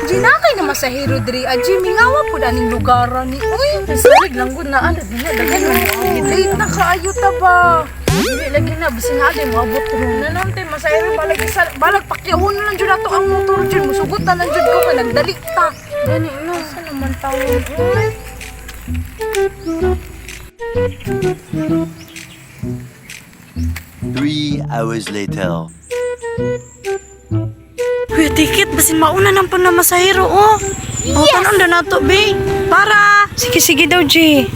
Ginakay na masahiro diri aji mingawa po daning lugaran ni. Uy, salig lang gud na ana dinha daghan man. Late na kaayo ta ba? Dili lagi na bisin na din moabot ron. Nanante masahiro balag pakyawon na lang jud ato ang motor jud musugot na lang jud ko kay nagdali ta. Gani no sa naman tawon. 3 hours later. Uy, ticket basin mauna nang pa na masahiro oh. Yes! Tanon na nato be. Para. Sige daw G.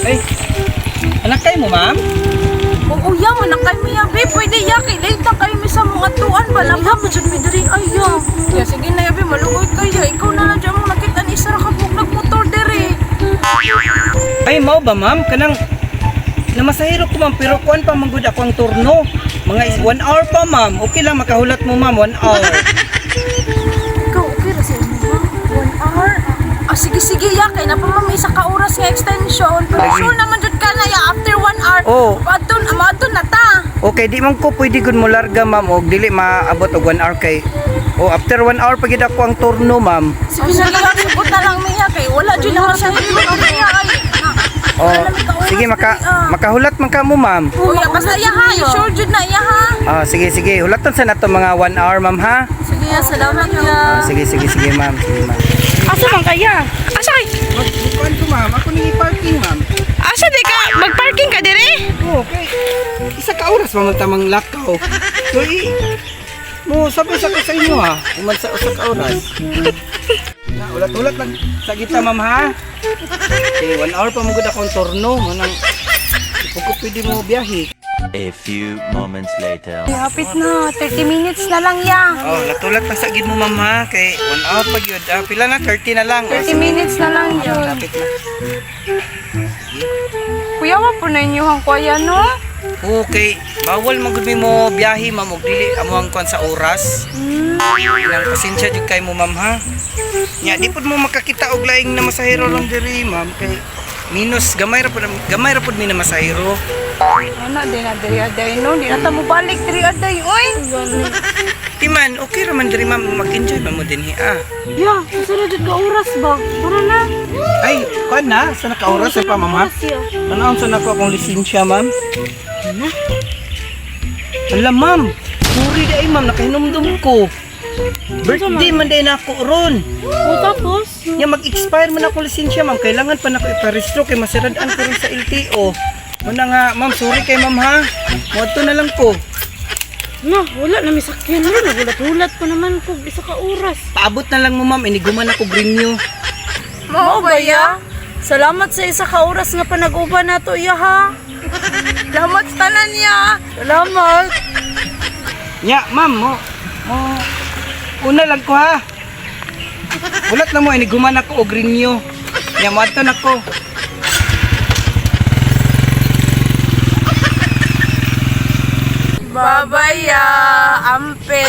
Ay, anak kayo mo, ma'am? Oo, yaman na kayo ya, be. Pwede ya, kay late na kayo sa mga tuan ba? Langha mo dyan, midari, ayaw. Ya, sige na ya, be, malugoy kayo. Ikaw na lang dyan mo nakita ni Isara kapag nagmotor dere. Ay, mau ba, ma'am? Kanang namasahiro ko, ma'am, pero kuan pa manggod ako ang turno. Mga 1 hour pa, ma'am. Okay lang, makahulat mo, ma'am, 1 hour. Ikaw, okay na sa inyo ba? 1 hour? Ah, sige, ya, kay na pa may isa ka oras nga extension. Pero sure naman dyan ka na, ya, after 1 hour. Oh. Maadun na ta. Okay, di man ko pwede gud mo larga, ma'am, og dili maabot og 1 hour kay. Oh, after 1 hour pagid ako ang turno, ma'am. Sige, subot na lang miya, kay wala dyan naman sa inyo. Oh, sige makahulat man ka mo, ma'am. Kuya, basta iya ha, sure jud na iya ha. Ah, sige, hulaton sa nato mga 1 hour, ma'am, ha? Sige, salamat ya. Sige, ma'am. Sige, ma'am. Asa man kaya? Asa kay? Kuan ko, ma'am. Ako ni parking, ma'am. Asa di ka magparking ka dire? Okay. Isa ka oras pa man tamang lakaw. So, mo sabi sa ko sa inyo, ha? Uman sa usa ka oras. Ulat-ulat lang sa kita, ma'am, ha? Okay, 1 hour pa magod akong turno. Manang ipukop pwede mo biyahe. A few moments later. Hapit na, 30 minutes na lang ya. Oh, latulat lang sa gid mo, ma'am, ha? Kay 1 hour pa gyud. Ah, pila na 30 na lang. 30 minutes na lang yun. Lapit na. Kuya, wa po na inyo ang kuya, no? Okay, bawal magud mo biyahe, ma'am, og dili amo ang kuan sa oras. Ilang pasensya jud kay mo, ma'am, ha? Nya di pud mo makakita og laing na masahero lang diri, ma'am, kay minus gamay ra pud mi na masahero. Ano, di na diri aday, no? Di na ta mo balik diri aday, oy. Timan, okay ra man diri, ma'am, mag-enjoy ba mo dinhi, ah? Ya, susunod ka oras ba? Para na. Ay, kuan na, sa naka-oras pa, ma'am, ha? Tanaw sa nako akong lisensya, ma'am. Alam, ma'am, sorry dai, ma'am, nakahinumdum ko. Birthday man din ako ron. O tapos? Ya mag-expire man ako lisensya, ma'am. Kailangan pa na ko iparehistro kay masiradaan ko rin sa LTO. Muna nga, ma'am, sorry kay ma'am, ha. Muadto na lang ko. Na, wala na may sakyan na. Nagulat-ulat pa naman ko isa ka oras. Paabot na lang mo, ma'am. Iniguman ako renew. Mao ba ya? Salamat sa isa ka oras nga panag-uban nato iya ha. Salamat sa tanan ya. Salamat. Nya, ma'am, una lang ko, ha. Ulat na mo, iniguman ako og renew. Nya, muadto na ko. Babaya, ampe.